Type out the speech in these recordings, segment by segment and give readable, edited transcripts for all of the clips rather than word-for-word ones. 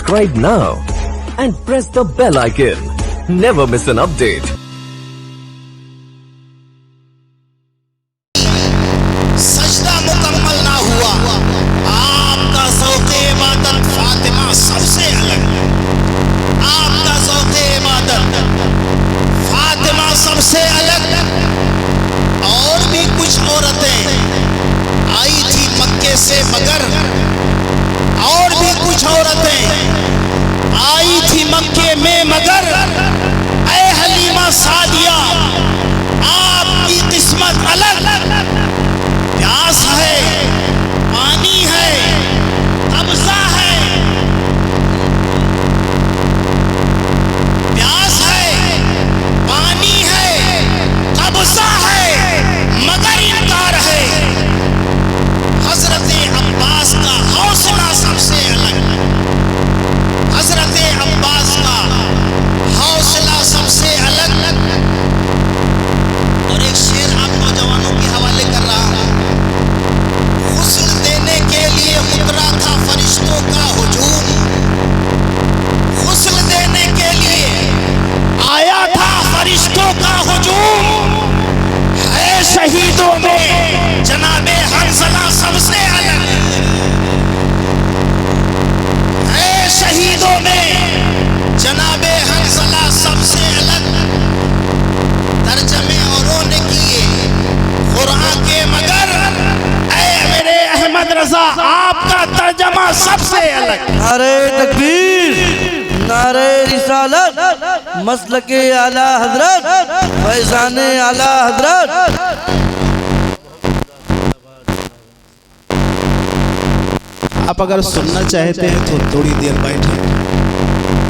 subscribe now and press the bell icon. Never miss an update. सजदा मुकम्मल ना हुआ, आपका ज़ौक़े इबादत फातिमा सबसे अलग। आपका ज़ौक़े इबादत फातिमा सबसे अलग। और भी कुछ औरतें आई थी मक्के से, मगर और भी कुछ औरतें आई थी मक्के में, मगर ऐ हलीमा सादिया आपकी किस्मत अलग। प्यास है, पानी है, कब्ज़ा है। प्यास है, पानी है, कब्ज़ा है, मगर इनकार है। हज़रत अब्बास का हौसला सबसे अलग। हज़रत अब्बास का हौसला सबसे अलग। और एक शेर आप नौजवानों के हवाले कर रहा हूँ। गुस्ल देने के लिए उतरा था फरिश्तों का हुजूम। गुस्ल देने के लिए आया था फरिश्तों का हुजूम। है शहीदों में जनाबे हंज़ला सबसे अलग। है शहीदों में जनाबे हंज़ला सबसे अलग। तर्जमे औरों ने किए कुरान के, मगर ऐ मेरे अहमद रजा आपका तर्जमा सबसे अलग। नारे तकबीर, नारे रिसालत, मसलके आला हजरत, फैज़ाने आला हजरत। आप अगर सुनना चाहते हैं तो थोड़ी देर बैठे।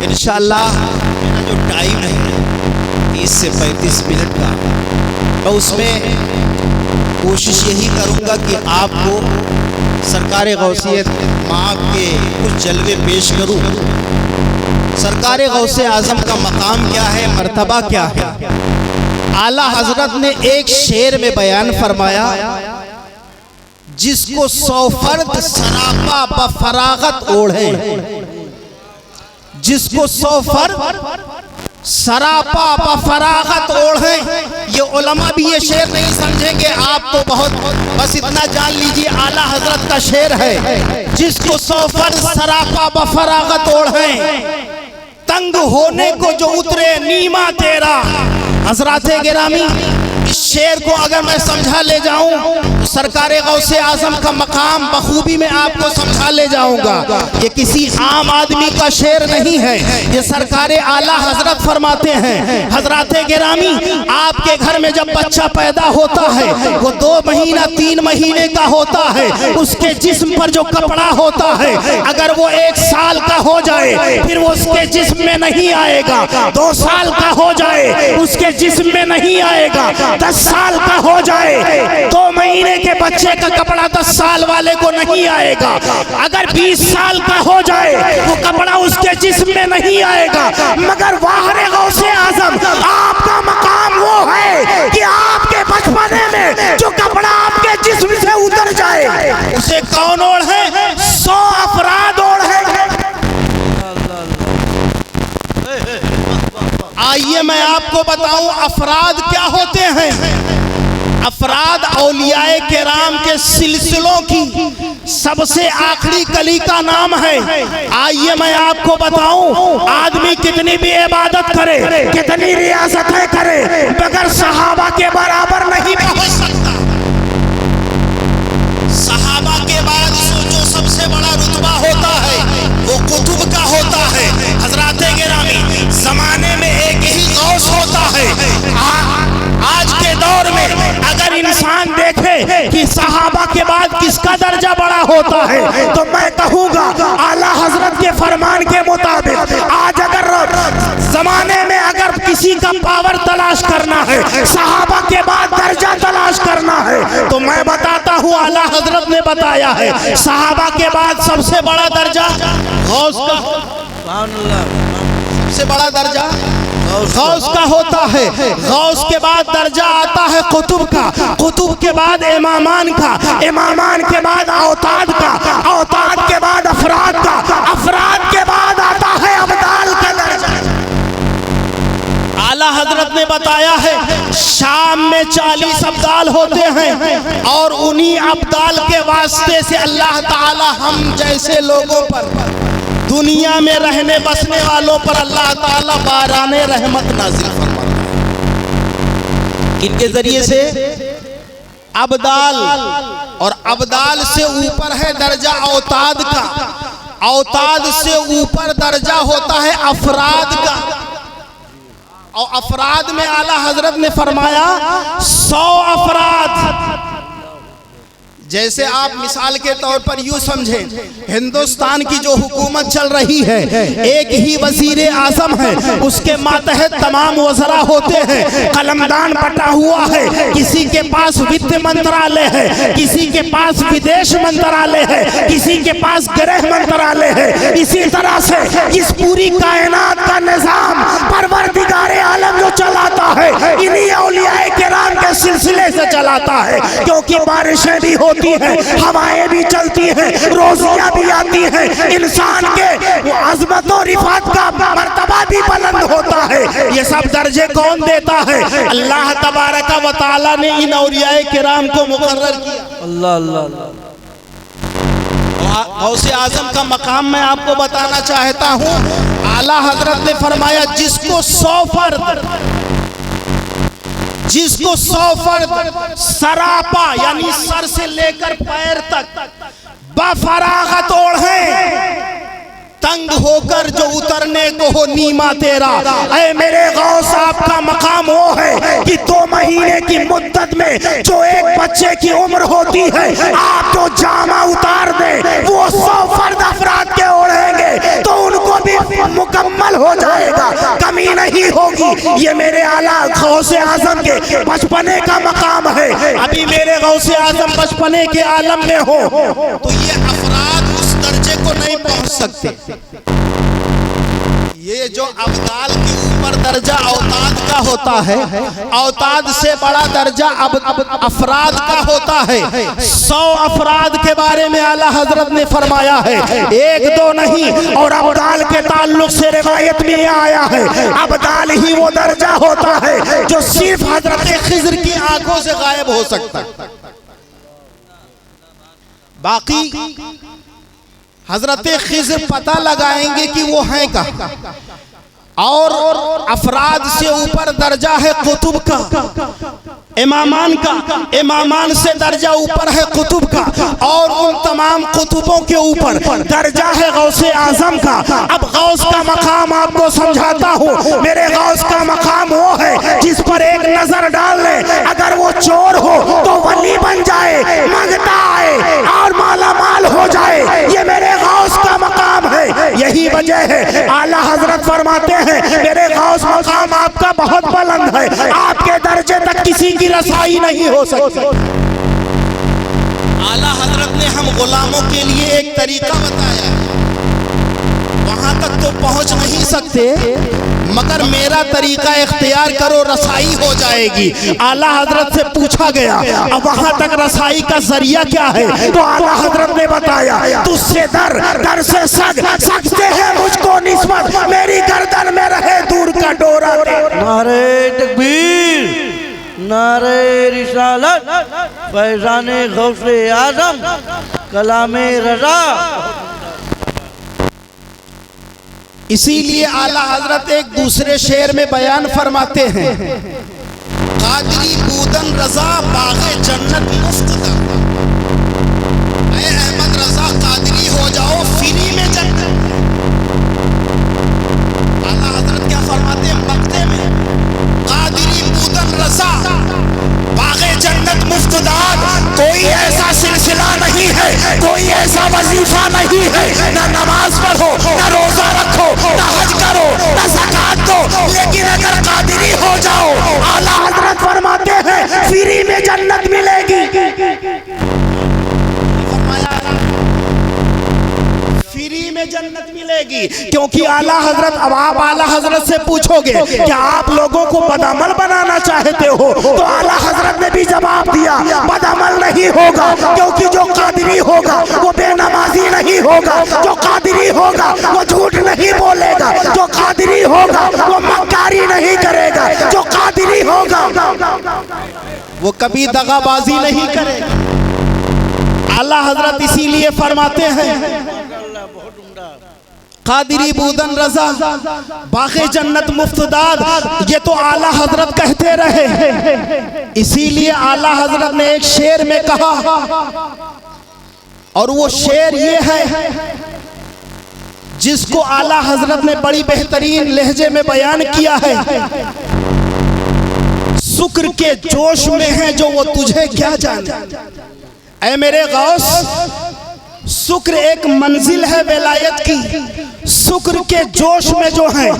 इंशाअल्लाह मेरा जो टाइम है 30 से 35 मिनट का, तो उसमें कोशिश यही करूंगा कि आपको सरकार गौसियत माँ के कुछ जलवे पेश करूं। सरकार गौसे आज़म का मकाम क्या है, मर्तबा क्या है। आला हजरत ने एक शेर में बयान फरमाया, जिसको 100 फर्द सरापा बफरागत ओढ़े। जिसको 100 फर्द सरापा बफरागत ओढ़े। ये उलमा भी ये शेर नहीं समझेंगे, आप तो बहुत, बस इतना जान लीजिए आला हजरत का शेर है। जिसको 100 फर्द सरापा बफरागत ओढ़े, तंग होने को जो उतरे नीमा तेरा। हजराते गिरामी, इस शेर को अगर मैं समझा ले जाऊं तो सरकार गौसे आज़म का मकाम बखूबी में आपको समझा ले जाऊंगा। ये किसी आम आदमी का शेर नहीं है, ये सरकार आला हजरत फरमाते हैं। हजराते गिरामी, आपके घर में जब बच्चा पैदा होता है, वो 2 महीना 3 महीने का होता है। उसके जिस्म पर जो कपड़ा होता है, अगर वो 1 साल का हो जाए फिर वो उसके जिस्म में नहीं आएगा। 2 साल का हो जाए उसके जिस्म में नहीं आएगा। 10 साल का हो जाए 2 महीने के बच्चे का कपड़ा 10 साल वाले को नहीं आएगा। अगर 20 साल का हो जाए वो कपड़ा उसके जिस्म में नहीं आएगा। मगर वाहरे गौसे आज़म आपका मकाम वो है कि आपके बचपने में जो कपड़ा आपके जिस्म से उतर जाए उसे कौन ओढ़े? 100 अफराद ओढ़े। आइए मैं आपको बताऊं अफराद क्या होते हैं। अफराद औलियाए किराम के सिलसिलों की सबसे आखिरी कली का नाम है। आइए मैं आपको बताऊं, आदमी कितनी भी इबादत करे, कितनी रियासतें करे, मगर सहाबा के बराबर नहीं पहुंच सकता। सहाबा के बाद जो सबसे बड़ा रुतबा होता है वो कुतुब का होता है। हजराते गिरामी, जमाने में एक ही गौस होता है। आज के दौर में अगर इंसान देखे कि सहाबा के बाद किसका दर्जा बड़ा होता है, तो मैं कहूँगा आला हजरत के फरमान के मुताबिक आज अगर जमाने में अगर किसी का पावर तलाश करना है, सहाबा के बाद दर्जा तलाश करना है, तो मैं बताता हूँ आला हजरत ने बताया है सहाबा के बाद सबसे बड़ा दर्जा गौस का, सबसे बड़ा दर्जा गौस का होता है। गौस के बाद दर्जा आता है कुतुब का, कुतुब के बाद इमामान का, इमामान के बाद औताद का, औताद के बाद अफराद का, अफराद के बाद बताया है शाम में 40 अब्दाल होते हैं और उन्हीं अब्दाल के वास्ते से अल्लाह ताला हम जैसे लोगों पर, दुनिया में रहने बसने वालों पर अल्लाह ताला बाराने रहमत नाज़िल फरमाता है। किनके जरिए से? अब्दाल। और अब्दाल से ऊपर है दर्जा औताद का, औताद से ऊपर दर्जा होता है अफराद का, और अफराद में आला हजरत ने फरमाया 100 अफराद। जैसे आप मिसाल के तौर पर यूं समझें, हिंदुस्तान की जो हुकूमत चल रही है एक ही वजीर आजम है, उसके मातहत तमाम वज़रा होते हैं, कलमदान बटा हुआ है, किसी के पास वित्त मंत्रालय है, किसी के पास विदेश मंत्रालय है, किसी के पास गृह मंत्रालय है। इसी तरह से इस पूरी कायनात का निजाम परवरदिगारे आलम जो चलाता है इन्हीं औलियाए किराम के सिलसिले से चलाता है, क्योंकि बारिशें भी होती है, हवाएं भी चलती हैं, रोजियां भी आती हैं, इंसान के अज़मत और रिफात का मर्तबा भी बुलंद होता है। ये सब दर्जे कौन देता है? अल्लाह तबारक व तआला ने इन औलियाए किराम को मुकर्रर किया। अल्लाह अल्लाह अल्लाह। गौसे आजम का मकाम मैं आपको बताना चाहता हूँ। आला हजरत ने फरमाया जिसको 100 फर्द सरापा यानी सर से लेकर पैर तक बफरागत ओढ़े, तंग होकर जो उतरने को हो नीमा तेरा। ऐ मेरे गौस आपका मकाम वो है कि 2 महीने की मुद्दत में जो एक बच्चे की उम्र होती है आप जो जामा उतार दे वो 100 फर्द अफराद के ओढ़ेंगे तो उनको भी मुकम्मल हो जाएगा, कमी नहीं होगी। ये मेरे आला गौसे आजम के बचपने का मकाम है। अभी मेरे गौसे आजम बचपने के आलम में हो तो ये अफराद उस दर्जे को नहीं पहुंच सकते। ये जो अब्दाल के ऊपर दर्जा औताद का होता है, औताद से बड़ा दर्जा अफराद का होता है। 100 अफराद के बारे में आला हजरत ने फरमाया है, 1-2 नहीं। और अब्दाल के ताल्लुक से रिवायत में आया है अब्दाल ही वो दर्जा होता है जो सिर्फ हजरत खिज़र की आंखों से गायब हो सकता है, बाकी हजरत खिज़र पता लगाएंगे कि वो हैं कहाँ। और अफराद से ऊपर दर्जा है कुतुब का, इमामान का, इमामान से दर्जा ऊपर है कुतुब का, और उन तमाम कुतुबों के ऊपर दर्जा है गौसे आजम का। अब गौस का मकाम आपको समझाता हूँ। मेरे गौस का मकाम वो है जिस पर एक नजर डाल ले, अगर वो चोर हो तो वली बन जाए, मांगता आए और माला माल हो जाए। ये मेरे गौस का मकाम है। यही वजह है आला हजरत फरमाते हैं मेरे गौस मकाम आपका बहुत बुलंद है, आपके दर्जे तक किसी की रसाई नहीं हो सकती। आला हजरत ने हम गुलामों के लिए एक तरीका बताया, वहां तक तो पहुंच नहीं सकते मगर मेरा तरीका इख्तियार करो, रसाई हो जाएगी। आला हजरत से पूछा गया अब वहां तक रसाई का जरिया क्या है, तो आला हजरत ने बताया तुझसे दर, दर से सग, सकते हैं मुझको निस्बत, मेरी गर्दन में रहे दूर का डोरा। नारे तकबीर, नारे रिसालत, फैज़ाने गौसे आज़म, कलामे रज़ा। इसीलिए आला हजरत एक दूसरे शेर में बयान फरमाते हैं, कादरी बूदन रजा बागे जन्नत मुफ्त दा। ऐ अहमद रजा कादरी हो जाओ फ्री में जन्नत। आला हजरत क्या फरमाते हैं मक्ते में, कादरी बूदन रजा बागे जन्नत मुफ्त दा। कोई ऐसा सिलसिला नहीं है, कोई ऐसा वजीफा नहीं है, ना नमाज पढ़ो, ना रोजा रखो, ना हज करो, ना ज़कात दो, लेकिन अगर कादिरी हो जाओ आला हजरत फरमाते हैं फ्री में जन्नत मिलेगी। फ्री में जन्नत मिलेगी, क्योंकि आला हजरत, अब आप आला हजरत से पूछोगे क्या आप लोगों को बदअमल बनाना चाहते हो, तो आला हजरत ने भी जवाब दिया दिया, बदअमल नहीं होगा, क्योंकि जो कादिरी होगा वो बेनमाजी नहीं होगा, जो कादिरी होगा वो झूठ नहीं बोलेगा, जो कादिरी होगा वो मक्कारी नहीं करेगा, जो कादिरी होगा वो कभी दगाबाजी नहीं करेगा। आला हजरत इसीलिए फरमाते हैं, कादिरी बूदन रजा बाक़े जन्नत मुफ्तदाद, ये तो आला हजरत कहते रहे। इसीलिए आला हजरत ने एक शेर में कहा, और वो शेर ये है जिसको आला हजरत ने बड़ी बेहतरीन लहजे में बयान किया है। शुक्र के जोश में है जो वो तुझे क्या जाने, ऐ मेरे गौस, शुक्र एक मंजिल है विलायत की, शुक्र के जोश में जो है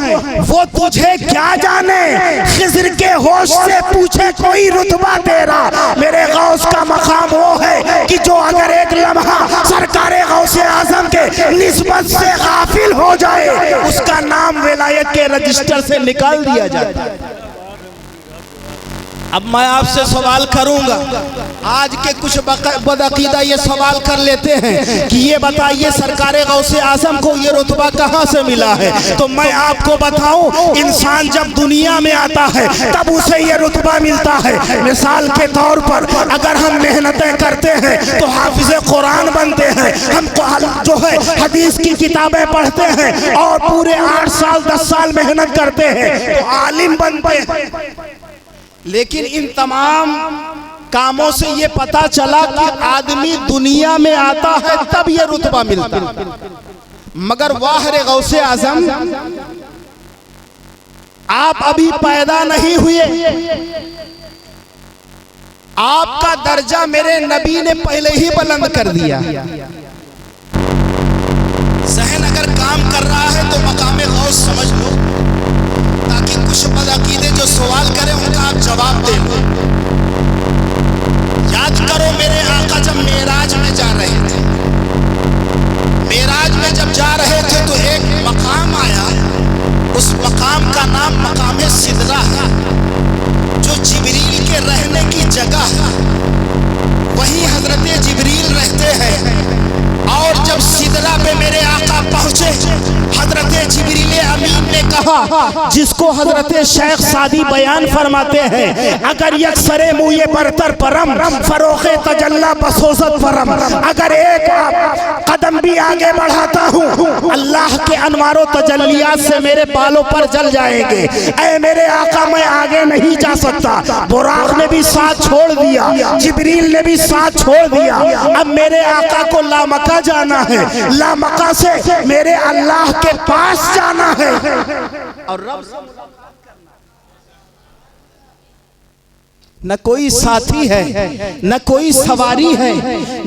वो तुझे क्या जाने, खिज़र के होश से पूछे कोई रुतबा तेरा। मेरे गौस का मकाम वो है कि जो अगर एक लम्हा सरकारे गौसे आजम के निस्बत से गाफिल हो जाए, उसका नाम विलायत के रजिस्टर से निकाल दिया जाता है। अब मैं आपसे सवाल करूंगा, आज के कुछ बदअकीदा ये सवाल कर लेते हैं कि ये बताइए सरकारे गौसे आजम को ये रुतबा कहाँ से मिला है। तो मैं आपको बताऊं, इंसान जब दुनिया में आता है तब उसे ये रुतबा मिलता है। मिसाल के तौर पर अगर हम मेहनतें करते हैं तो हाफिज कुरान बनते हैं, हम जो है हदीस की किताबें पढ़ते हैं और पूरे 8 साल 10 साल मेहनत करते हैं तो आलिम बनते हैं। लेकिन इन तमाम कामों से ये पता चला कि आदमी दुनिया में आता है तब ये रुतबा मिलता है। मगर वाह रे गौसे आजम, आप अभी पैदा नहीं हुए, आपका दर्जा मेरे नबी ने पहले ही बुलंद कर दिया। ज़हन अगर काम कर रहा है तो मकामे गौस समझ लो, ताकि कुछ बदअकीदे जो सवाल करें उनका आप जवाब दे लो। याद करो मेरे आका जब मेराज में जा रहे थे, मेराज में जब जा रहे थे तो एक मकाम आया, उस मकाम का नाम मकामे सिदरा है, जो जिब्रील के रहने की जगह है। वहीं हजरत जिब्रील रहते हैं। और जब सिदरा पे मेरे आका पहुंचे, हजरत जिब्रील अमीन ने कहा, जिसको हजरत शेख सादी बयान फरमाते हैं, अगर यकसरे मुए बरतर परम फरोखे तजल्ला बसोजत परम, अगर एक कदम भी आगे बढ़ाता हूँ अल्लाह के अनवारो तजल्लियात से मेरे बालों पर जल जाएंगे। ऐ मेरे आका, मैं आगे नहीं जा सकता। बुराक ने भी साथ छोड़ दिया, जिब्रील ने भी साथ छोड़ दिया। अब मेरे आका को लामका जाना है, लामका से मेरे अल्लाह के पास जाना है और रब से न कोई साथी है, न कोई सवारी है,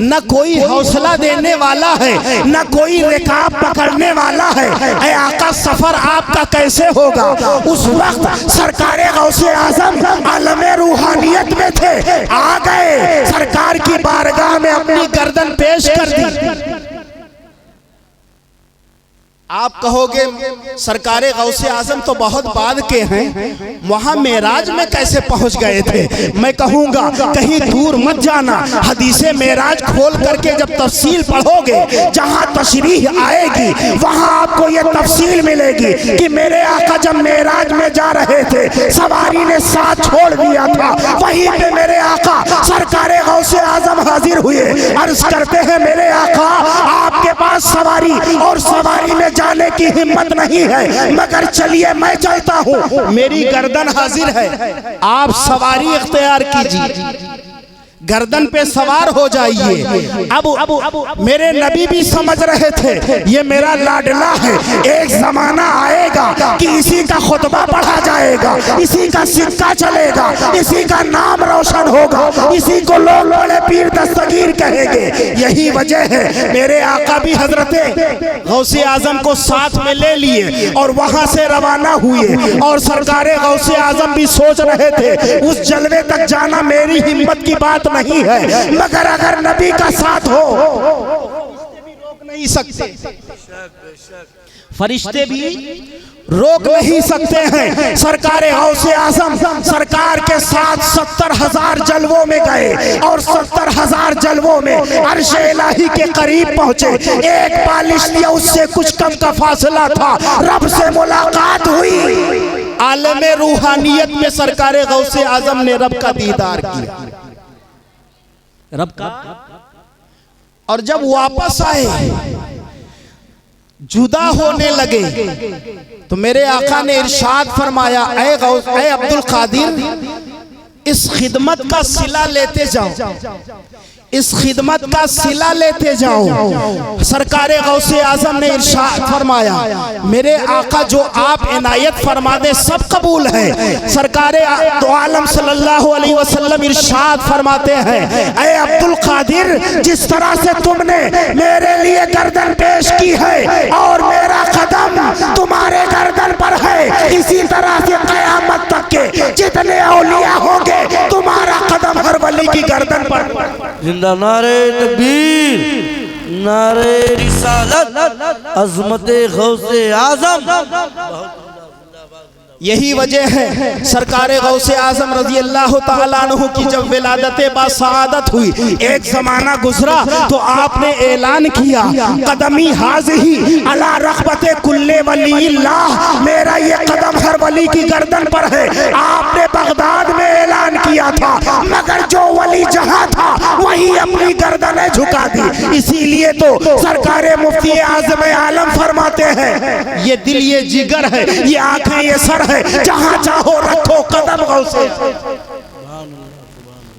न कोई हौसला देने वाला है, न कोई रिकाब पकड़ने वाला है। ऐ आका, सफर आपका कैसे होगा? उस वक्त सरकारे गौसे आजम आलमे रूहानियत में थे, आ गए, सरकार की बारगाह में अपनी गर्दन पेश कर दी। आप कहोगे सरकारे गौसे आजम तो बहुत बाद के हैं, वहां मेराज में कैसे पहुंच गए थे? मैं कहूंगा कहीं दूर मत जाना, हदीसे मेराज खोल करके जब तफसील पढ़ोगे, जहां तशरीह आएगी वहां आपको ये तफसील मिलेगी कि मेरे आका जब मेराज में जा रहे थे, सवारी ने साथ छोड़ दिया था, वहीं पे मेरे आका सरकारे गौसे आजम हाजिर हुए। अर्ज करते हैं, मेरे आका, आपके पास सवारी और सवारी में जाने की हिम्मत नहीं है, मगर चलिए मैं चलता हूं, मेरी गर्दन हाजिर है, आप सवारी इख्तियार कीजिए, गर्दन पे सवार हो जाइए। अब मेरे नबी भी समझ रहे थे ये मेरा लाडला है, एक जमाना आएगा कि इसी का खुतबा पढ़ा जाएगा, इसी का सिक्का चलेगा, इसी का नाम रोशन होगा, इसी को लोग बड़े पीर दस्तगीर कहेंगे। यही वजह है मेरे आका भी हजरत गौसे आजम को साथ में ले लिए और वहां से रवाना हुए। और सरकारे गौसे आजम भी सोच रहे थे उस जलवे तक जाना मेरी हिम्मत की बात नहीं है, मगर अगर नबी का साथ हो रोक नहीं सकते, फरिश्ते भी रोक नहीं सकते हैं। सरकार गौसे आजम सरकार के साथ 70,000 जलवों में गए और 70,000 जलवों में अर्श इलाही के करीब पहुंचे। एक पालिश लिया, उससे कुछ कम का फासला था, रब से मुलाकात हुई। आलम रूहानियत में सरकार गौसे आजम ने रब का दीदार किया, रब का। और जब वापस आए, जुदा होने लगे, तो मेरे आका ने इरशाद फरमाया, ऐ अब्दुल कादिर, इस खिदमत का सिला लेते जाओ, इस खिदमत का सिला लेते जाओ। सरकार गौसे आजम ने इरशाद फरमाया, मेरे आका जो आप इनायत फरमा दे सब कबूल है। सरकार दो आलम सल्लल्लाहु अलैहि वसल्लम इरशाद फरमाते हैं, ऐ अब्दुल कादिर, जिस तरह से तुमने मेरे लिए गर्दन पेश की है और मेरा कदम तुम्हारे गर्दन पर है, इसी तरह से क़यामत तक के जितने औलिया होंगे तुम्हारा कदम हर वली की गर्दन पर। जिंदा नारे तकबीर, नारे रिसालत, अज़मत गौसे आज़म। यही वजह है सरकार गौसे आजम रजी अल्लाह ताला अन्हु की जब विलादत बासआदत हुई, एक जमाना गुजरा तो आपने ऐलान किया, कदमी हाज़िही अला रग़बते कुल्ले वलील्लाह, मेरा ये कदम हर वली की गर्दन पर है। आपने बगदाद में ऐलान किया था, मगर जो वली जहां था वही अपनी गर्दनें झुका दी। इसीलिए तो सरकार मुफ्ती आज़म आलम फरमाते हैं, ये दिल ये जिगर है, ये आंखें ये सर, जहां चाहो रखो कदम गौसे।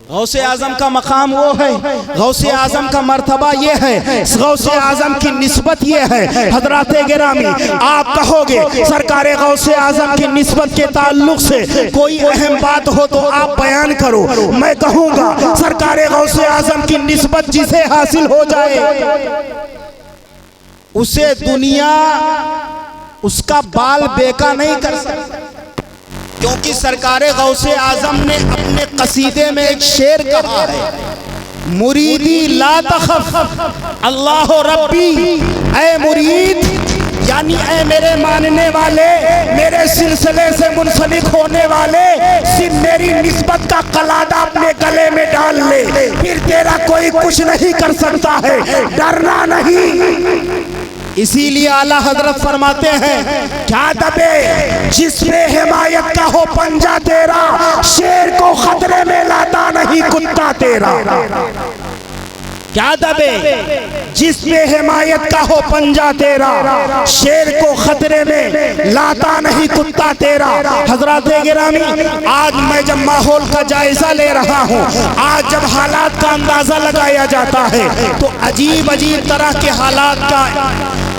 गौसे आजम का मकाम वो है, गौसे आजम का मर्तबा ये है, गौसे आजम की निस्बत ये है। हजरात गिरामी, आप कहोगे सरकार गौसे आजम की निस्बत के ताल्लुक से कोई अहम बात हो तो आप बयान करो। मैं कहूंगा सरकार गौसे आजम की निस्बत जिसे हासिल हो जाए उसे दुनिया उसका बाल बेका नहीं कर सकता, क्योंकि सरकार गौसे आजम ने अपने कसीदे में एक शेर कहा है, मुरीदी ला तखफ अल्लाह रब्बी, ऐ मुरीद यानी ऐ मेरे मानने वाले, मेरे सिलसिले से मुंसलिक होने वाले, सिर्फ मेरी निस्बत का कलादा अपने गले में डाल ले, फिर तेरा कोई कुछ नहीं कर सकता है, डरना नहीं। इसीलिए आला हजरत फरमाते हैं, क्या दबे जिसमें हिमायत का हो पंजा तेरा, शेर को खतरे में लाता नहीं कुत्ता तेरा। क्या दबे जिसमें हिमायत का हो पंजा तेरा, शेर को खतरे में लाता नहीं कुत्ता तेरा। हजरात गिरामी, आज मैं जब माहौल का जायजा ले रहा हूँ, आज जब हालात का अंदाजा लगाया जाता है तो अजीब अजीब तरह के हालात का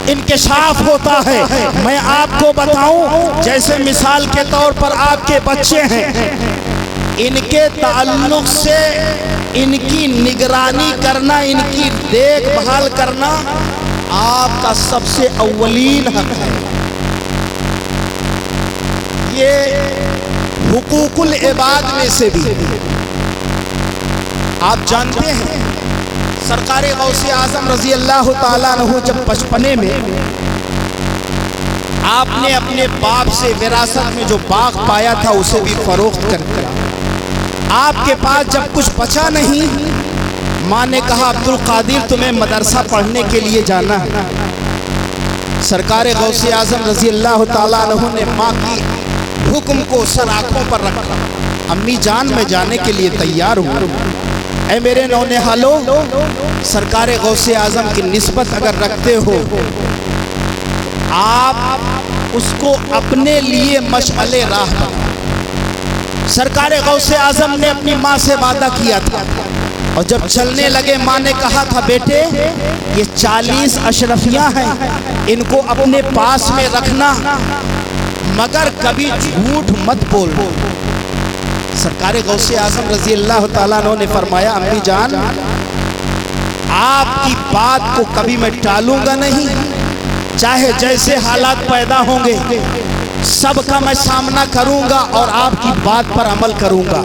इंकशाफ होता है। मैं आपको बताऊं, जैसे मिसाल के तौर पर आपके बच्चे हैं, इनके ताल्लुक से इनकी निगरानी करना, इनकी देखभाल करना आपका सबसे अव्वलीन हक है। ये हुकूकुल इबाद में से भी आप जानते हैं, सरकार गौसे आजम रजी अल्लाह ताला अन्हु जब बचपने में आपने अपने बाप से विरासत में जो बाग पाया था उसे भी फरोख्त कर दिया। आपके पास जब कुछ बचा नहीं, माँ ने कहा अब्दुल कादिर तुम्हें मदरसा पढ़ने के लिए जाना है। सरकार गौसे आजम रजी अल्लाह ताला अन्हु ने माँ की हुक्म को सर आँखों पर रखा, अम्मी जान मैं जाने के लिए तैयार हूँ। ऐ मेरे नौनिहालो, सरकार गौसे आजम की निस्बत अगर रखते हो, आप उसको अपने लिए मशअले राह बनाओ। सरकार गौसे आजम ने अपनी माँ से वादा किया था, और जब चलने लगे माँ ने कहा था, बेटे ये 40 अशरफियाँ हैं, इनको अपने पास में रखना, मगर कभी झूठ मत बोलना। सरकार गौसे आजम रजी अल्लाह ताला अन्हु ने फरमाया, अम्मी जान आपकी बात को कभी मैं टालूंगा नहीं, चाहे जैसे हालात पैदा होंगे। सबका मैं सामना करूंगा और आपकी बात पर अमल करूंगा।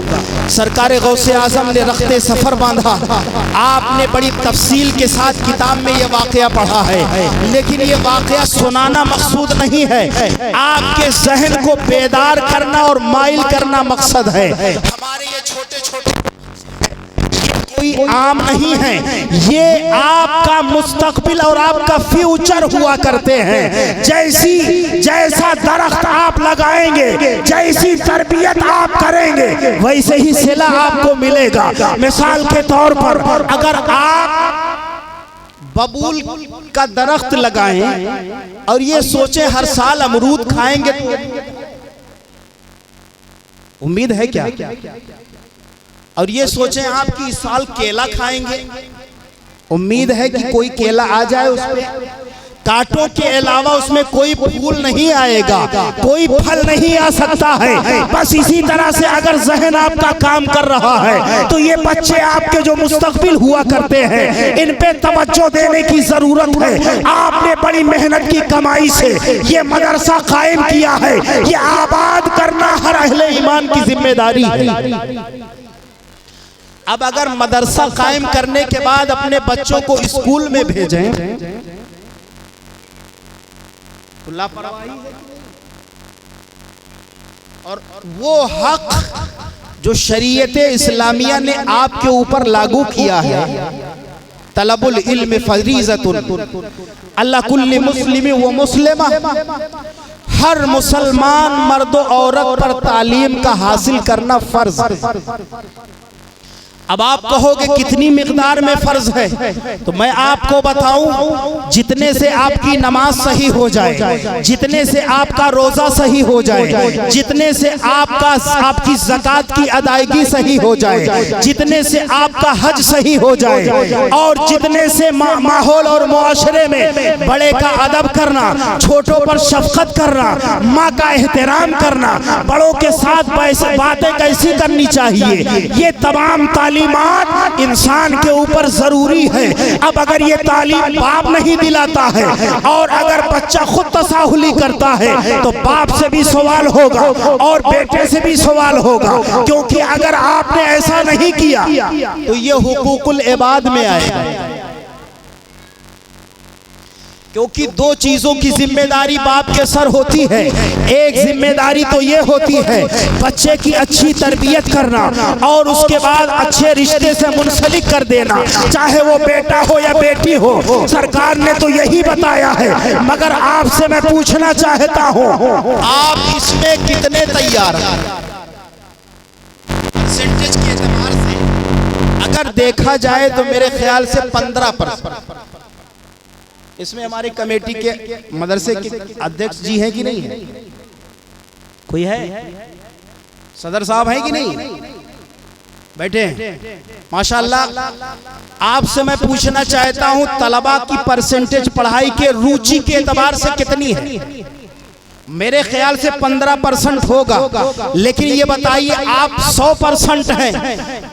सरकार गौसे आजम ने रखते सफर बांधा। आपने बड़ी तफसील के साथ किताब में ये वाकया पढ़ा है, लेकिन ये वाकया सुनाना मकसूद नहीं है, आपके जहन को बेदार करना और माइल करना मकसद है। हमारे ये छोटे छोटे कोई आम नहीं है, ये आपका मुस्तकबिल और आपका फ्यूचर हुआ करते हैं। जैसा दरख्त आप लगाएंगे, जैसी तरबियत आप करेंगे, वैसे ही सिला आपको मिलेगा। मिसाल के तौर पर अगर आप बबूल का दरख्त लगाएं और ये सोचे हर साल अमरूद खाएंगे, उम्मीद है क्या? और ये सोचें आप कि इस साल केला खाएंगे, उम्मीद है कि कोई केला आ जाए उसमें? कांटों के अलावा उसमें कोई फूल नहीं आएगा, कोई फल नहीं आ सकता है। बस इसी तरह से अगर जहन आपका काम कर रहा है तो ये बच्चे आपके जो मुस्तकबिल हुआ करते हैं, इन पे तवज्जो देने की जरूरत है। आपने बड़ी मेहनत की कमाई से ये मदरसा कायम किया है, ये आबाद करना हर अहले ईमान की जिम्मेदारी है। अब अगर मदरसा कायम करने के बाद अपने बच्चों को स्कूल में भेजें तो लापरवाही है। और वो हक जो शरीयत इस्लामिया ने आपके ऊपर लागू किया है, तलबुल इल्म फरीज़तुन अला कुल्ली मुस्लिम व मुस्लिमा, हर मुसलमान मर्द औरत पर तालीम का हासिल करना फर्ज। अब आप कहोगे कितनी मिकदार में फर्ज है, तो मैं आपको बताऊं, जितने से आपकी नमाज सही हो जाए, जितने से आपका रोजा सही हो जाए, जितने से आपकी ज़कात की अदायगी सही हो जाए, जितने से आपका हज सही हो जाए, और जितने से माहौल और मुआशरे में बड़े का अदब करना, छोटों पर शफकत करना, माँ का एहतराम करना, बड़ों के साथ बातें कैसी करनी चाहिए, ये तमाम तालीमात इंसान के ऊपर जरूरी है। अब अगर ये तालीम बाप नहीं दिलाता है और अगर बच्चा खुद तसाहुली करता है तो बाप से भी सवाल होगा और बेटे से भी सवाल होगा, क्योंकि अगर आपने ऐसा नहीं किया तो ये हुकूकुल इबाद में आएगा। क्योंकि दो चीजों की जिम्मेदारी बाप के सर होती है। एक जिम्मेदारी तो ये होती है बच्चे की अच्छी तरबियत करना और उसके बाद अच्छे रिश्ते से मुंसलिक कर देना, चाहे वो बेटा हो या बेटी हो। सरकार ने तो यही बताया है, मगर आपसे मैं पूछना चाहता हूँ, आप इसमें कितने तैयार हैं? परसेंटेज के एतबार से अगर देखा जाए तो मेरे ख्याल से 15%। इसमें हमारी कमेटी के मदरसे के अध्यक्ष जी हैं कि नहीं है? कोई है? सदर साहब हैं कि नहीं? बैठे हैं माशाअल्लाह। आपसे मैं पूछना चाहता हूं, तलबा की परसेंटेज पढ़ाई के रुचि के एतबार से कितनी है? मेरे ख्याल से 15% होगा, लेकिन ये बताइए आप 100% हैं,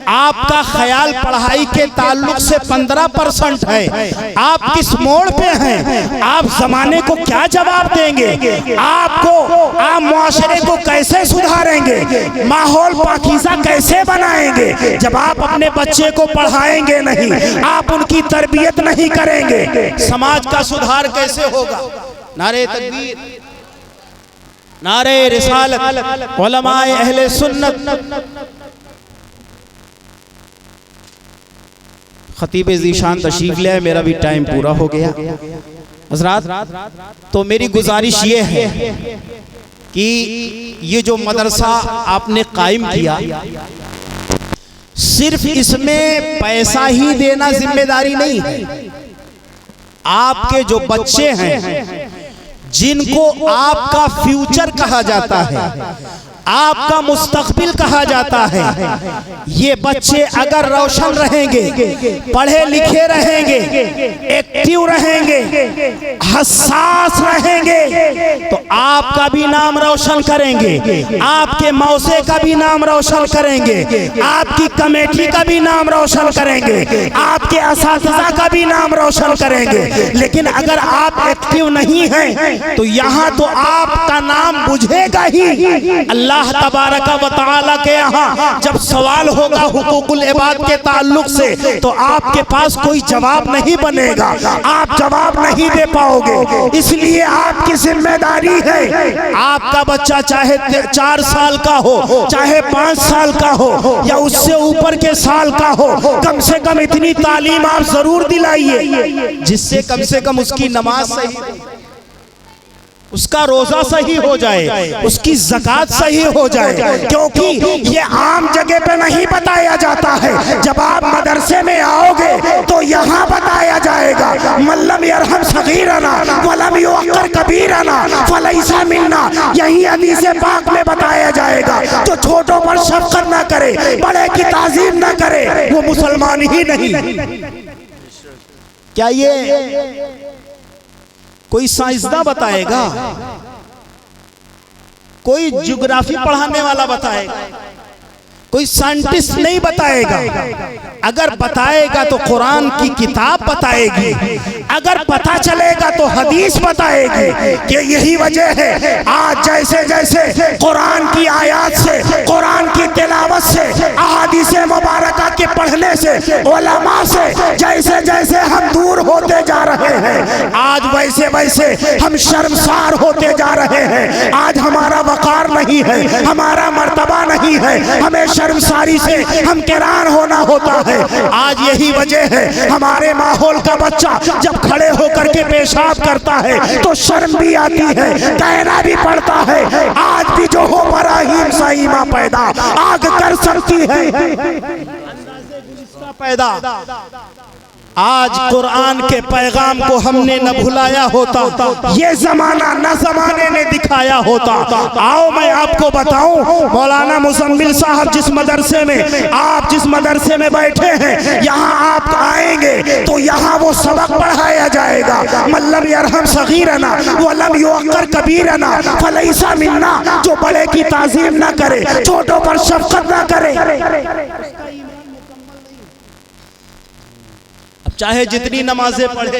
आपका ख्याल पढ़ाई के ताल्लुक से 15% है, आप किस मोड़ पे हैं? आप जमाने को क्या जवाब देंगे? आप मुआशरे को कैसे सुधारेंगे? माहौल पाकीज़ा कैसे बनाएंगे जब आप अपने बच्चे को पढ़ाएंगे नहीं, आप उनकी तरबियत नहीं करेंगे? समाज का सुधार कैसे होगा? नारे तकबीर, नारे रिसालत, उलमाए अहले सुन्नत। खतीब ज़ीशान तशरीफ ले, मेरा भी टाइम पूरा हो गया। हज़रात, तो मेरी गुजारिश ये है कि ये जो मदरसा आपने कायम किया, सिर्फ इसमें पैसा ही देना जिम्मेदारी नहीं है। आपके जो बच्चे हैं जिनको आपका फ्यूचर कहा जाता है, आपका मुस्तकबिल कहा जाता है। ये बच्चे अगर रोशन रहेंगे, पढ़े लिखे रहेंगे, एक्टिव रहेंगे, हसास रहेंगे, तो आपका भी नाम रोशन करेंगे, आपके मौसे का भी नाम रोशन करेंगे, आपकी कमेटी का भी नाम रोशन करेंगे, आपके असातिज़ा का भी नाम रोशन करेंगे। लेकिन अगर आप एक्टिव नहीं हैं तो यहाँ तो आपका नाम बुझेगा ही। अल्लाह तबारक व तआला के यहाँ जब सवाल होगा हुकूकुल इबाद के ताल्लुक से, तो आपके पास कोई जवाब नहीं बनेगा, आप जवाब नहीं दे पाओगे। इसलिए आपकी जिम्मेदारी है, आपका बच्चा चाहे 4 साल का हो, चाहे 5 साल का हो, या उससे ऊपर के साल का हो, कम से कम इतनी तालीम आप जरूर दिलाइए जिससे कम से कम उसकी नमाज सही, उसका रोजा सही हो जाए, उसकी ज़कात सही हो जाए। क्योंकि ये आम जगह पे नहीं बताया जाता है। जब आप मदरसे में आओगे तो यहाँ बताया जाएगा, मल्लम यरहम सगीरना वलम युअक्कर कबीरना फलैसा मिन्ना। यही हदीस पाक में बताया जाएगा, जो छोटों पर शफ़क़त न करे, बड़े की ताज़ीम न करे, वो मुसलमान ही नहीं। क्या ये कोई साइंसदान बताएगा? कोई ज्योग्राफी पढ़ाने वाला बताएगा? कोई साइंटिस्ट नहीं बताएगा। अगर बताएगा तो कुरान की किताब बताएगी, अगर पता चलेगा तो हदीस बताएगी। कि यही वजह है आज जैसे जैसे कुरान की आयत से, कुरान की तिलावत से, अहादीस मुबारका के पढ़ने से, उलमा से जैसे जैसे हम दूर होते जा रहे हैं, आज वैसे वैसे हम शर्मसार होते जा रहे हैं। आज हमारा वकार नहीं है, हमारा मर्तबा नहीं है, हमें शर्मसारी से हम किरान होना होता है। आज यही वजह है, हमारे माहौल का बच्चा जब खड़े होकर के पेशाब करता है तो शर्म भी आती है, कहना भी पड़ता है, आज भी जो हो बराहीम सईमा पैदा आग कर सकती है पैदा। आज कुरान के पैगाम को हमने न भुलाया होता, ये जमाना न जमाने ने दिखाया होता। आओ मैं आपको बताऊं, मौलाना मुजम्मिल साहब जिस मदरसे में, आप जिस मदरसे में बैठे हैं, यहाँ आप आएंगे तो यहाँ वो सबक पढ़ाया जाएगा, मल्लम यरहम सगीरना वलम युअक्कर कबीरना फलैसा मिन्ना। जो बड़े की ताज़ीम न करे, छोटों पर शफ़क़त न करे, चाहे जितनी नमाजें पढ़े,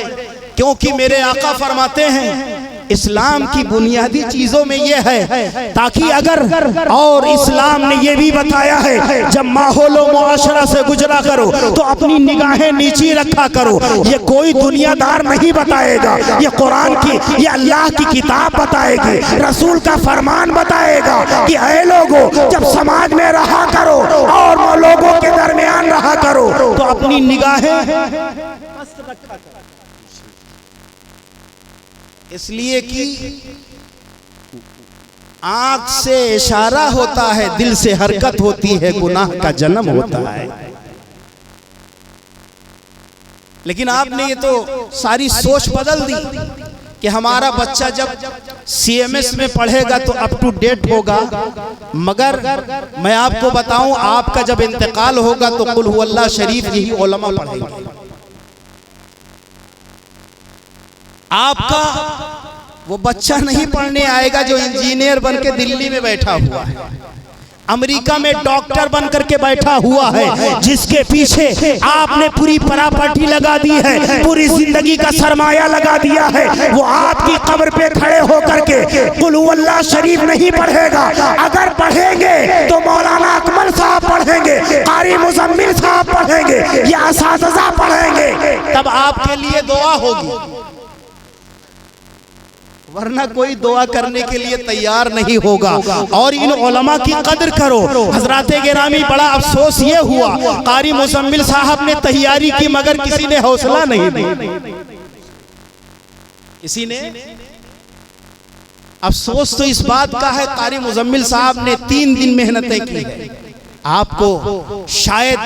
क्योंकि मेरे आका फरमाते हैं इस्लाम की बुनियादी चीजों में ये है, ताकि अगर, और इस्लाम ने ये भी बताया है जब माहौल मुआशरा से गुजरा करो तो अपनी निगाहें नीची रखा करो। ये कोई दुनियादार नहीं बताएगा, ये कुरान की, ये अल्लाह की किताब बताएगी, रसूल का फरमान बताएगा कि ऐ लोगों जब समाज में रहा करो और लोगों के दरमियान रहा करो तो अपनी निगाहें, इसलिए कि आंख से इशारा होता है, दिल से हरकत होती है, गुनाह का जन्म होता है। लेकिन आपने ये तो सारी सोच बदल दी कि हमारा बच्चा जब CMS में पढ़ेगा तो अप टू डेट होगा। मगर मैं आपको बताऊं, आपका जब इंतकाल होगा तो कुल हुवल्लाह शरीफ यही उलमा पढ़ेंगे। आपका वो बच्चा नहीं पढ़ने आएगा जो इंजीनियर बन के दिल्ली में बैठा हुआ है, अमेरिका में डॉक्टर बन करके बैठा हुआ है, जिसके पीछे आपने पूरी प्रॉपर्टी लगा दी है, पूरी जिंदगी का सरमाया लगा दिया है। वो आपकी कब्र पे खड़े होकर के कुल हुवल्लाह शरीफ नहीं पढ़ेगा। अगर पढ़ेंगे तो मौलाना अकमल साहब पढ़ेंगे, कारी मुजम्मिल साहब पढ़ेंगे, या असातिज़ा पढ़ेंगे, तब आपके लिए दुआ होगी, वरना कोई दुआ करने के लिए तैयार नहीं होगा। और इन उलमा की कदर करो। हजराते गिरामी, बड़ा अफसोस ये हुआ, कारी मुजम्मिल साहब ने तैयारी की मगर किसी ने हौसला नहीं दिया, किसी ने। अफसोस तो इस बात का है, कारी मुजम्मिल साहब ने 3 दिन मेहनतें की है, आपको शायद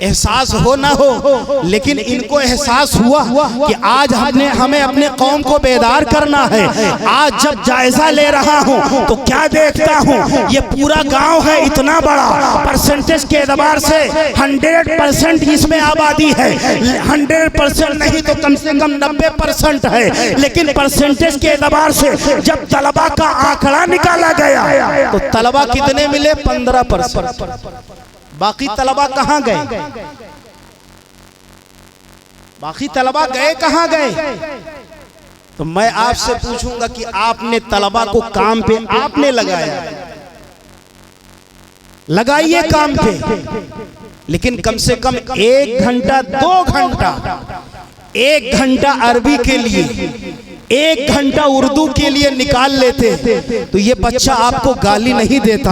एहसास हो ना हो, लेकिन इनको एहसास हुआ कि आज हमें अपने कौम को बेदार करना है। आज जब जायजा ले रहा हूँ तो क्या देखता हूँ, ये पूरा गांव है इतना बड़ा, परसेंटेज के एतबार से 100% इसमें आबादी है, 100% नहीं तो कम से कम 90% है, लेकिन परसेंटेज के एतबार से जब तलबा का आंकड़ा निकाला गया तो तलबा कितने मिले? 15%। बाकी तलबा कहाँ गए? बाकी तलबा गए कहाँ गए? तो मैं आपसे पूछूंगा कि आपने तलबा को काम पे आपने लगाया, लगाइए काम पे, लेकिन कम से कम 1 घंटा 2 घंटा, 1 घंटा अरबी के लिए, 1 घंटा उर्दू के लिए निकाल लेते तो ये बच्चा आपको गाली नहीं देता।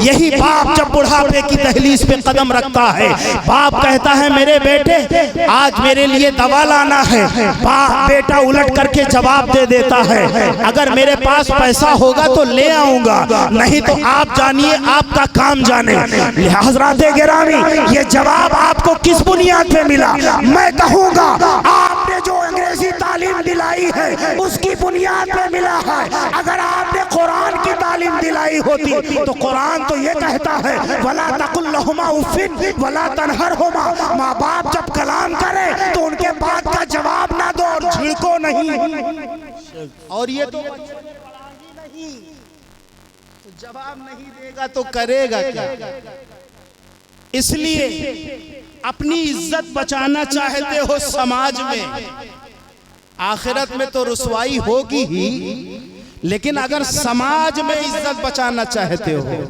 यही बाप जब बुढ़ापे की दहलीज पे कदम रखता है, बाप कहता है मेरे बेटे आज मेरे लिए दवा लाना है, बाप बेटा उलट करके जवाब दे देता है अगर मेरे पास पैसा होगा तो ले आऊंगा, नहीं तो आप जानिए आपका काम जाने। हजरात गिरामी, ये जवाब आपको किस बुनियाद पे मिला? मैं कहूँगा आपने जो अंग्रेजी तालीम दिलाई है उसकी बुनियाद पे मिला है। अगर आपने कुरान की तालीम दिलाई होती तो कुरान तो ये कहता है वला तकुल लहुमा उफ़िन वला तनहरहुमा, माँ बाप जब कलाम करे तो उनके बात का जवाब ना दो और झिड़को नहीं। और ये तो नहीं, तो जवाब नहीं देगा तो करेगा क्या? इसलिए अपनी इज्जत बचाना चाहते हो समाज में, आखिरत में तो रुसवाई होगी ही, लेकिन अगर समाज में इज्जत बचाना चाहते हो,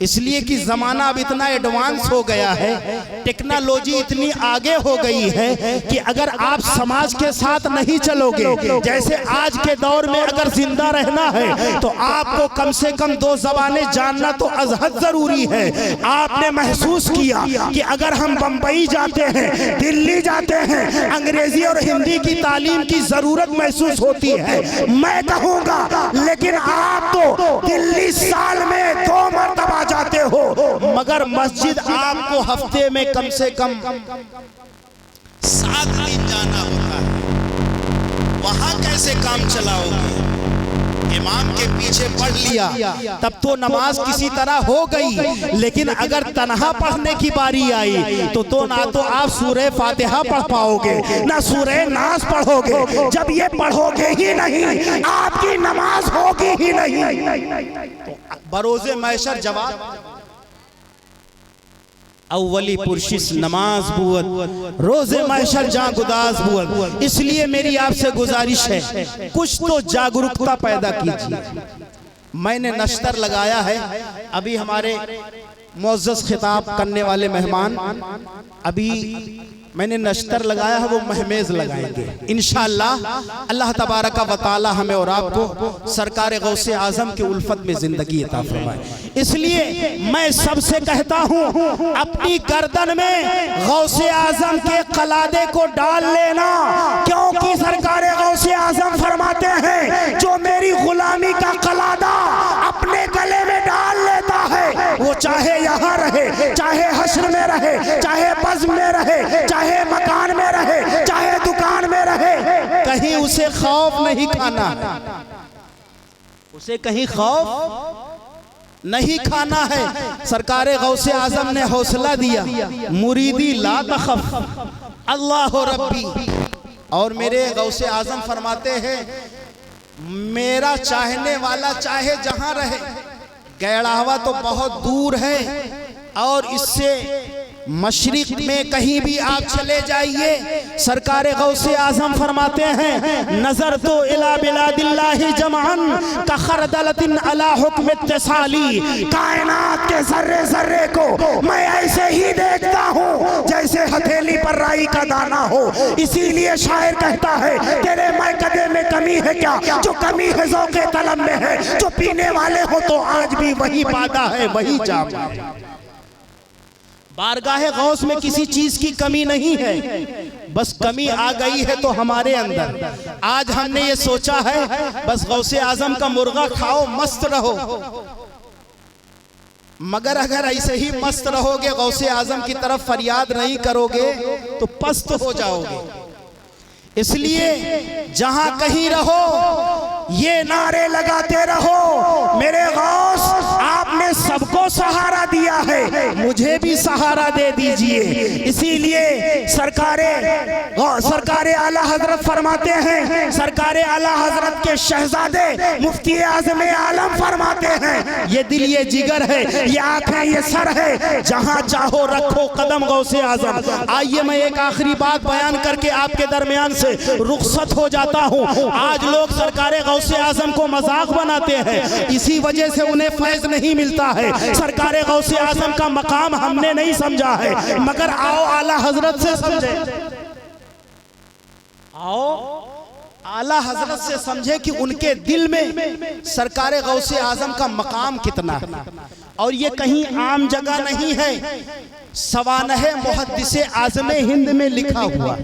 इसलिए कि जमाना अब इतना एडवांस हो गया है, टेक्नोलॉजी इतनी आगे हो गई है कि अगर आप समाज के साथ नहीं चलोगे, जैसे आज के दौर में अगर जिंदा रहना है तो आपको कम से कम 2 ज़बानें जानना तो अज़हद जरूरी है। आपने महसूस किया कि अगर हम बंबई जाते हैं, दिल्ली जाते हैं, अंग्रेजी और हिंदी की तालीम की जरूरत महसूस होती है, मैं कहूँगा, लेकिन आप तो दिल्ली साल में 2 मरतबा जाते हो, मगर मस्जिद आपको हफ्ते में कम से कम 7 दिन जाना होता है। वहां कैसे काम चलाओगे? इमाम के पीछे पढ़ लिया तब तो नमाज किसी तरह हो गई, लेकिन अगर तन्हा पढ़ने की बारी आई तो ना तो आप सूरह फातिहा पढ़ पाओगे ना सूरह नास पढ़ोगे। जब ये पढ़ोगे ही नहीं आपकी नमाज होगी ही नहीं। तो बरोज़े महशर जवाब अव्वली पुरशिश नमाज बुअत, रोज़े महशर जां गुदाज बुअत। इसलिए मेरी आपसे गुजारिश है कुछ तो जागरूकता पैदा कीजिए। मैंने नश्तर लगाया है, अभी हमारे मुअज़्ज़ज़ खिताब करने वाले मेहमान, अभी मैंने नश्तर लगाया है, वो महमेज लगाएंगे इंशाअल्लाह। अल्लाह तबारक व तआला हमें और आपको सरकार गौसे आज़म की उल्फत में ज़िंदगी अता फरमाए। इसलिए मैं सबसे कहता हूँ अपनी गर्दन में गौसे आज़म के कलादे को डाल लेना, क्योंकि सरकार गौसे आज़म फरमाते हैं जो मेरी गुलामी का कलादा अपने गले में डाल लेता है, वो चाहे यहाँ रहे, चाहे हश्र में रहे, चाहे बज़्म में रहे, चाहे मकान में रहे, चाहे दुकान में रहे, कहीं उसे खौफ नहीं खाना, उसे कहीं खौफ नहीं खाना है। सरकार गौसे आज़म ने हौसला दिया, मुरीदी ला तखफ अल्लाह रब्बी। और मेरे गौसे आज़म फरमाते हैं मेरा चाहने वाला चाहे जहां रहे, गैड़ावा तो बहुत दूर है और इससे मशरिक में कहीं भी आप चले जाइए, सरकार गौसे आज़म फरमाते हैं नजर तो इला बिलादिल्लाहि जमान का खरदलतिन अला हुक्म इत्तिसाली, कायनात के जर्रे जर्रे को मैं ऐसे ही देखता हूँ जैसे हथेली पर राई का दाना हो। इसीलिए शायर कहता है तेरे मैकदे में कमी है क्या, जो कमी है ज़ौक़े तलब में है, जो पीने वाले हो तो आज भी वही बादा है वही जाम है। बारगाहे गौस में किसी चीज की कमी नहीं है, बस कमी आ गई है तो हमारे अंदर। आज हमने ये सोचा है बस गौसे आजम का मुर्गा खाओ मस्त रहो, मगर अगर ऐसे ही मस्त रहोगे, गौसे आजम की तरफ फरियाद नहीं करोगे तो पस्त हो जाओगे। इसलिए जहां कहीं रहो ये नारे लगाते रहो, मेरे गौस आपने सबको सहारा दिया है, मुझे भी सहारा दे दीजिए। इसीलिए सरकारे आला हजरत फरमाते हैं, सरकारे आला हजरत के शहजादे मुफ्ती आज़म आलम फरमाते हैं, ये दिल ये जिगर है, ये आंखें ये सर है, जहां चाहो रखो कदम गौसे आजम। आइए मैं एक आखिरी बात बयान करके आपके दरमियान से रुखसत हो जाता हूं। आज लोग सरकारे गौसे आजम को मजाक बनाते हैं, इसी वजह से उन्हें फैज नहीं मिलता है। सरकारे गौसे आजम का मकाम हमने नहीं समझा है, मगर आओ आला हजरत से समझे, आओ आला हजरत से समझे कि उनके दिल में सरकारे गौसे आजम का मकाम कितना है। और ये कहीं आम जगह नहीं है, सवानह मुहद्दिसे आज़म हिंद में लिखा हुआ।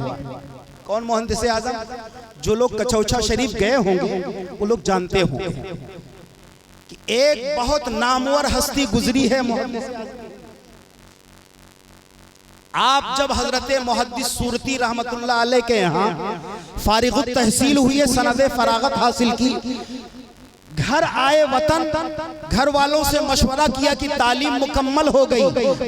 कौन मुहद्दिसे आज़म? जो लोग कचौचा शरीफ गए होंगे वो लोग जानते होंगे कि एक बहुत नामवर हस्ती गुजरी है मुहद्दिस। आप जब हजरत मुहद्दिस सूरती रहमतुल्लाह अलैह के यहाँ फारिगुत तहसील हुई है, सनद फरागत हासिल की, घर आए वतन, घर वालों से मशवरा किया कि तालीम मुकम्मल हो गई,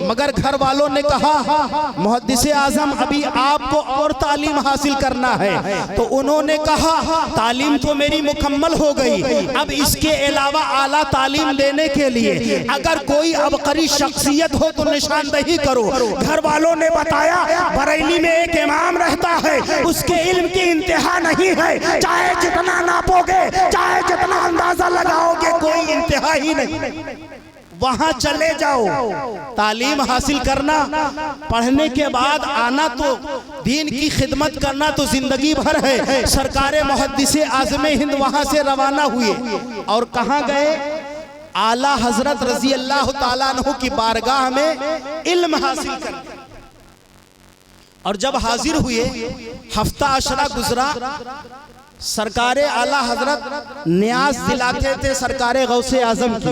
मगर घर वालों ने कहा मुहद्दिस आज़म अभी आपको और तालीम हासिल करना है। तो उन्होंने कहा तालीम तो मेरी मुकम्मल हो गई, अब इसके अलावा आला तालीम देने के लिए अगर कोई अबकरी शख्सियत हो तो निशानदही करो। घर वालों ने बताया बरेली में एक इमाम रहता है, उसके इल्म की इंतहा नहीं है, चाहे जितना नापोगे, चाहे जितना अंदाजा लगाओगे, कोई इंतहा ही नहीं। वहां चले जाओ, तालीम हासिल करना, पढ़ने के बाद आना तो दीन की खिदमत करना तो जिंदगी भर है। सरकारे मुहद्दिसे आज़म हिंद वहां से रवाना हुए और कहां गए? आला हजरत रजी अल्लाह ताला अन्हु की बारगाह में इल्म हासिल कर। और जब हाजिर हुए, हफ्ता अशरा गुजरा, सरकारे आला हजरत न्याज दिलाते थे सरकारे गौसे आजम की।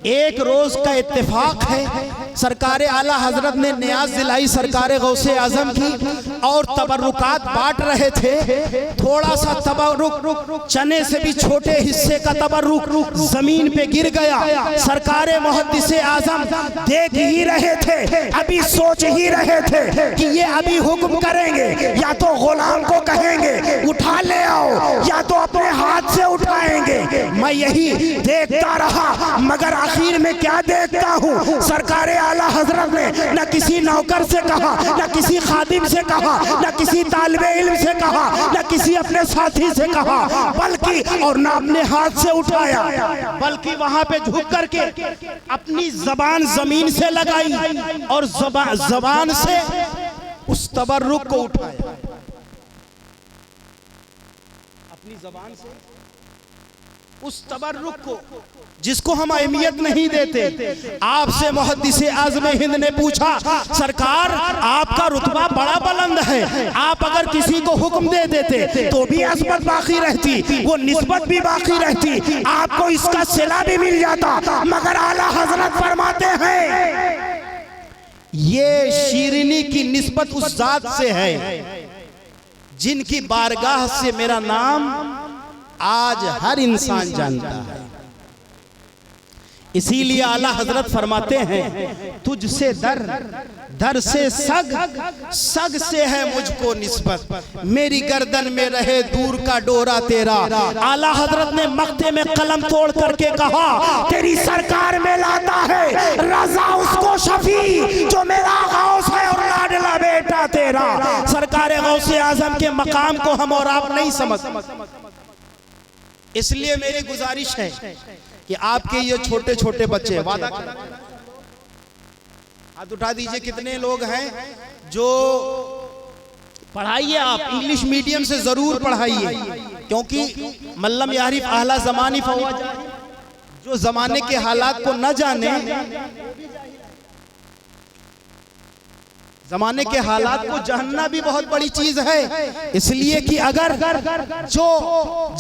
एक रोज का इत्तेफाक है, सरकारे आला हजरत ने न्याज दिलाई सरकारे गौसे आजम की और तबर्रुकात बांट रहे थे। थोड़ा सा तबर्रुक, चने से भी छोटे हिस्से का तबर्रुक जमीन पे गिर गया। सरकारे मुहद्दिसे आजम देख ही रहे थे, अभी सोच ही रहे थे कि ये अभी हुक्म करेंगे, या तो गुलाम को कहेंगे उठा ले आओ, या तो अपने हाथ से उठाएंगे। मैं यही देखता रहा, मगर आखिर में क्या देखता हूँ, सरकारे आला हजरत ने न किसी नौकर से कहा, न किसी खादिम से कहा, न किसी तालिबे इल्म से कहा, न किसी अपने साथी से कहा, बल्कि और न अपने हाथ से उठाया, बल्कि वहां पे झुक करके अपनी जबान जमीन से लगाई और जबान से उस तबर्रुक को उठाया। अपनी जबान से उस तबर्रुक को जिसको हम अहमियत नहीं देते। आपसे मुहद्दिसे आज़म हिंद ने पूछा, सरकार आपका रुतबा बड़ा बुलंद है, आप अगर किसी को हुक्म दे देते तो भी अस्मत बाकी रहती, वो निस्बत भी बाकी रहती, आपको इसका सिला भी मिल जाता। मगर आला हजरत फरमाते हैं ये शीरनी की निस्बत उस जात से है जिनकी बारगाह से मेरा नाम आज हर इंसान जानता है। इसीलिए आला हजरत फरमाते हैं तुझसे दर, दर से सग, सग से है मुझको निस्बत, मेरी गर्दन में रहे दूर का डोरा तेरा। आला हजरत ने मक्ते में कलम तोड़ करके कहा, तेरी सरकार में लाता है रजा उसको शफी जो मेरा गौस है और लाडला बेटा तेरा। सरकार गौसे आजम के मकाम को हम और आप नहीं समझ, इसलिए मेरी गुजारिश है कि आपके ये छोटे छोटे बच्चे, वादा हाथ उठा दीजिए, कितने लोग हैं जो पढ़ाइए, आप इंग्लिश मीडियम से जरूर पढ़ाइए, क्योंकि मल्लम यारिफ आहला ज़मानी फवा, जो जमाने के हालात को न जाने, जमाने के हालात को जानना भी बहुत बड़ी चीज है, इसलिए कि अगर जो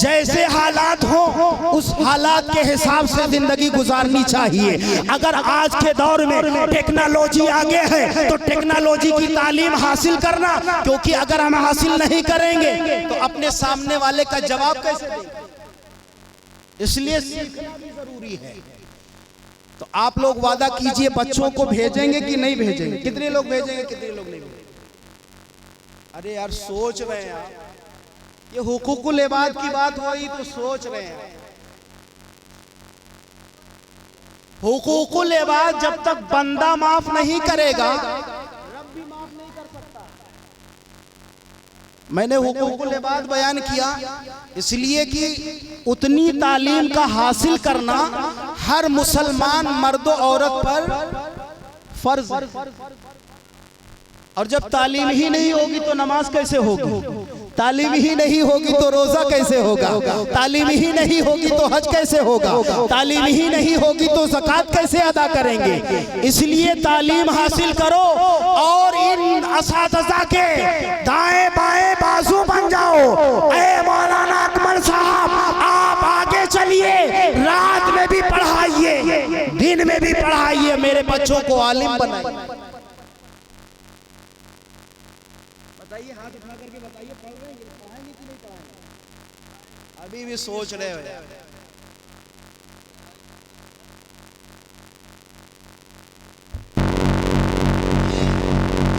जैसे हालात हो उस हालात के हिसाब से जिंदगी गुजारनी चाहिए। अगर आज के दौर में टेक्नोलॉजी आगे है तो टेक्नोलॉजी की तालीम हासिल करना, क्योंकि अगर हम हासिल नहीं करेंगे तो अपने सामने वाले का जवाब कैसे देंगे, इसलिए सीखना भी जरूरी है। तो आप लोग वादा कीजिए बच्चों को भेजेंगे कि नहीं भेजेंगे? कितने लोग भेजेंगे, कितने लोग नहीं भेजेंगे? अरे यार सोच रहे हैं आप, ये हुकूकुल इबाद की बात हो रही तो सोच रहे हैं। हुकूकुल इबाद जब तक बंदा माफ नहीं करेगा रब भी माफ नहीं कर सकता। मैंने हुकूकुल इबाद बयान किया इसलिए कि उतनी तालीम का हासिल करना हर मुसलमान मर्द औरत पर फर्ज है। और जब तालीम ही नहीं होगी तो नमाज कैसे होगी, तालीम ही नहीं होगी तो रोजा कैसे होगा, तालीम ही नहीं होगी तो हज कैसे होगा, तालीम ही नहीं होगी तो ज़कात कैसे अदा करेंगे। इसलिए तालीम हासिल करो और इन असातिज़ा के दाएं बाएं बाजू बन जाओ। ऐ मौलाना अकमल साहब, आप आगे चलिए, रात में भी पढ़ाइए, दिन में भी पढ़ाइए, मेरे बच्चों को आलिम बनाइए। बताइए, हाथ उठा करके बताइए, पढ़ रहे हैं, पढ़ाएंगे कि नहीं पढ़ाएंगे? अभी भी सोच रहे हो।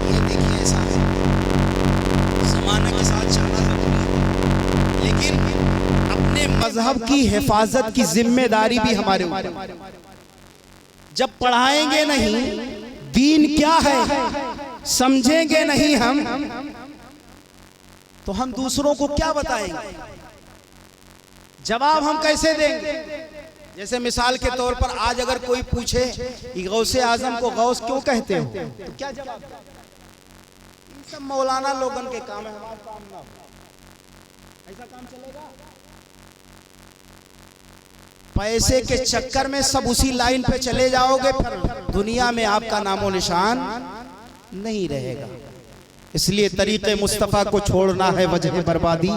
ये देखिए, ऐसा ज़माने के साथ चलना जरूरी है, लेकिन अपने मजहब की हिफाजत की जिम्मेदारी भी हमारे ऊपर। जब पढ़ाएंगे नहीं, दीन क्या है समझेंगे नहीं हम, तो हम दूसरों को क्या बताएंगे, जवाब हम कैसे देंगे? जैसे मिसाल के तौर पर आज अगर कोई पूछे कि गौसे आजम को गौस क्यों कहते हो, तो क्या जवाब? इन सब मौलाना लोगन के काम है, हमारा काम ना हो। ऐसा काम चलेगा? पैसे के चक्कर में सब उसी लाइन पे चले जाओगे, फिर दुनिया में आपका नामो निशान नहीं रहेगा। इसलिए तरीक़े मुस्तफ़ा को छोड़ना है वजह बर्बादी,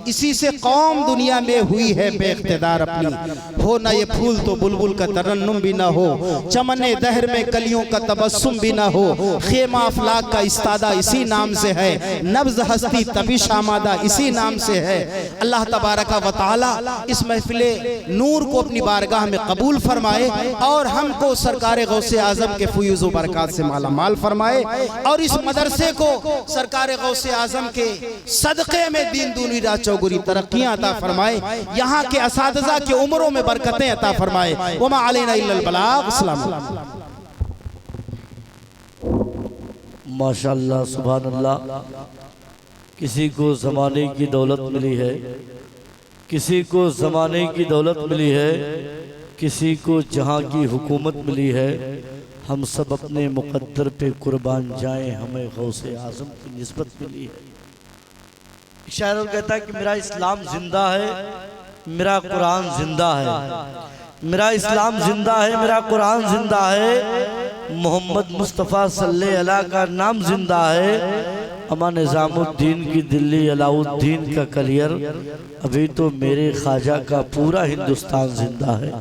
इसी से कौम दुनिया में हुई है बेइख्तिदार अपनी। हो ना ये फूल तो बुलबुल का तरन्नुम भी ना हो, चमने दहर में कलियों का तबस्सुम भी ना हो, खेमा अफलाक का इस्तादा इसी नाम से है, नब्ज़ हस्ती तबिश आमादा इसी नाम से है। अल्लाह तबारक व तआला इस महफिले नूर को अपनी बारगाह में कबूल फरमाए और हमको सरकार गौसे आज़म के फयूज़ व बरक़ात से माला माल फरमाए, और इस मदरसे को सरकार गौसे आजम के सदक़े में दीन दूनी रात चौगुनी तरक्कियां अता फरमाए, यहाँ के असातिज़ा की उम्रों में बरकतें अता फरमाए। वमा अलैना इल्लल बलाग। अस्सलाम माशाअल्लाह, सुभान अल्लाह। किसी को ज़माने की दौलत मिली है, किसी को ज़माने की दौलत मिली है, किसी को जहाँ की हुकूमत मिली है। हम सब अपने मुक़द्दर पे कुर्बान जाएं, हमें गौसे आज़म की निस्बत मिली है। शायर कहता है कि मेरा इस्लाम जिंदा है, मेरा कुरान जिंदा है, मेरा इस्लाम जिंदा है, मेरा कुरान जिंदा है, मोहम्मद मुस्तफ़ा सल्लल्लाहु अलैहि का नाम जिंदा है, अमा निज़ामुद्दीन की दिल्ली, अलाउद्दीन का कलियर, अभी तो मेरे ख्वाजा का पूरा हिंदुस्तान जिंदा है।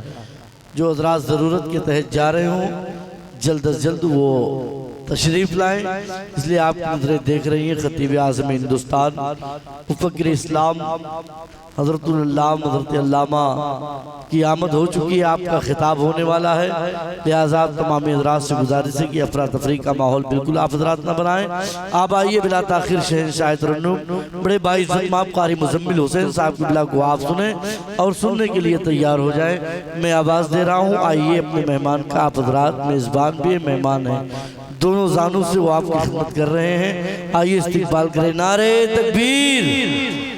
जो हज़रात ज़रूरत के तहत जा रहे हों जल्द अज जल्द वो तशरीफ़ लाएँ। इसलिए आप नजरें देख रही हैं खतीब आज़म हिंदुस्तान मुफ़क्किर इस्लाम हज़रत अल्लामा की आमद हो चुकी है, आपका खिताब होने वाला है। लिहाजा तमाम हज़रात से गुजारिश है कि अफरा तफरी का माहौल बिल्कुल आप हज़रात न बनाएं। आप आइए बिला ताख़िर शहंशाह तरन्नुम बड़े भाई ज़माम क़ारी मुज़म्मिल हुसैन साहब की बिला को आप सुने और सुनने के लिए तैयार हो जाए। मैं आवाज़ दे रहा हूँ, आइए अपने मेहमान का, आप हज़रात मेज़बान भी मेहमान हैं, दोनों जानों से वो आपकी खिदमत कर रहे हैं। आइए इस्तिक़बाल करें। नारे तकबीर,